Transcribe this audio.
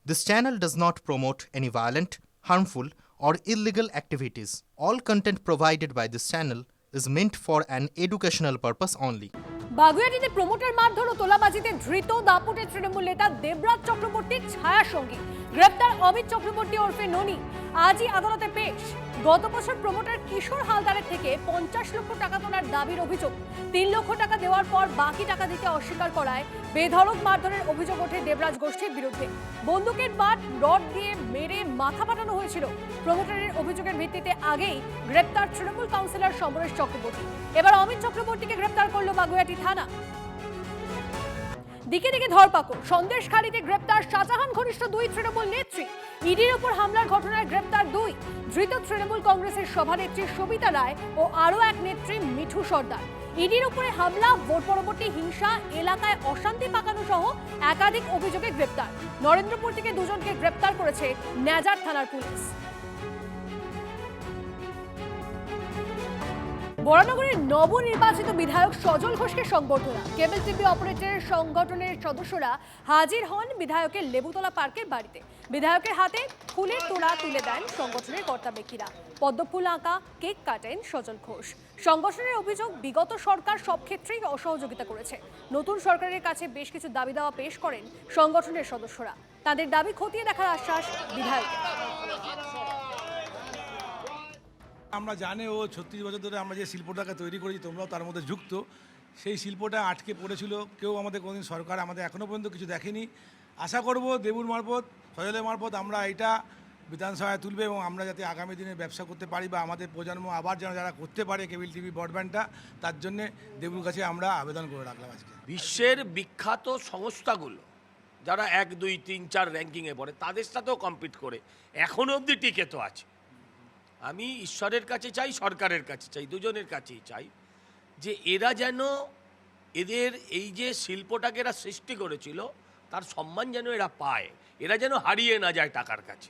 This channel does not promote any violent, harmful, or illegal activities. All content provided by this channel is meant for an educational purpose only. বাগুইআটিতে promoter মারধর ও তোলাবাজিতে ধৃত দাপুটের তৃণমূল নেতা দেবরাজ চক্রবর্তীর ছায়া সঙ্গী গ্রেপ্তার অমিত চক্রবর্তী ওরফে ননি আজই আদালতে পেশ। গত বছর প্রমোটার কিশোর হালদারের থেকে 50 লক্ষ টাকা তোলার দাবির অভিযোগ, 3 লক্ষ টাকা দেওয়ার পর বাকি টাকা দিতে অস্বীকার করায় বেধড়ক মারধরের অভিযোগ ওঠে দেবরাজ গোষ্ঠীর বিরুদ্ধে। বন্দুকের বাট রড দিয়ে মেরে মাথা ফাটানো হয়েছিল। প্রমোটারের অভিযোগের ভিত্তিতে আগেই গ্রেপ্তার তৃণমূল কাউন্সিলর সমরেশ চক্রবর্তী। এবার অমিত চক্রবর্তীকে গ্রেপ্তার করল বাগুইআটি থানা। দিকে দিকে ধরপাকড়, সন্দেশখালীতে গ্রেপ্তার শাহজাহান ঘনিষ্ঠ 2 তৃণমূল নেত্রী। ইডির উপর হামলার ঘটনায় গ্রেপ্তার 2 ধৃত তৃণমূল কংগ্রেসের সভানেত্রী সবিতা রায় ও আরও এক নেত্রী মিঠু সর্দার। ইডির উপরে হামলা, ভোট পরবর্তী হিংসা, এলাকায় অশান্তি পাকানো সহ একাধিক অভিযোগে গ্রেপ্তার। নরেন্দ্রপুর থেকে 2 জনকে গ্রেপ্তার করেছে নেজার থানার পুলিশ। বরানগরের নবনির্বাচিত বিধায়ক সজল ঘোষকে সংবর্ধনা। কেবল টিভি অপারেটরের সংগঠনের সদস্যরা হাজির হন বিধায়কের লেবুতলা পার্কের বাড়িতে। বিধায়কের হাতে ফুলের তোড়া তুলে দেন সংগঠনের কর্তা ব্যক্তিরা। পদ্মফুল আঁকা কেক কাটেন সজল ঘোষ। সংগঠনের অভিযোগ, বিগত সরকার সব ক্ষেত্রেই অসহযোগিতা করেছে। নতুন সরকারের কাছে বেশ কিছু দাবি দাওয়া পেশ করেন সংগঠনের সদস্যরা। তাদের দাবি খতিয়ে দেখার আশ্বাস বিধায়কের। আমরা জানি ও 36 বছর ধরে আমরা যে শিল্পটাকে তৈরি করেছি, তোমরাও তার মধ্যে যুক্ত। সেই শিল্পটা আটকে পড়েছিল, কেউ আমাদের কোনোদিন সরকার আমাদের এখনও পর্যন্ত কিছু দেখেনি। আশা করব দেবুর মারফত, সজলের মারফত আমরা এটা বিধানসভায় তুলবে এবং আমরা যাতে আগামী দিনে ব্যবসা করতে পারি বা আমাদের প্রজন্ম আবার যেন যারা করতে পারে কেবল টিভি ব্রডব্যান্ডটা, তার জন্যে দেবুর কাছে আমরা আবেদন করে রাখলাম আজকে। বিশ্বের বিখ্যাত সংস্থাগুলো যারা 1, 2, 3, 4 র্যাঙ্কিংয়ে পড়ে তাদের সাথেও কম্পিট করে এখনও অবধি টিকে তো আছে। আমি ঈশ্বরের কাছে চাই, সরকারের কাছে চাই, দুজনের কাছেই চাই যে এরা যেন এদের এই যে শিল্পটাকে এরা সৃষ্টি করেছিল তার সম্মান যেন এরা পায়, এরা যেন হারিয়ে না যায় টাকার কাছে।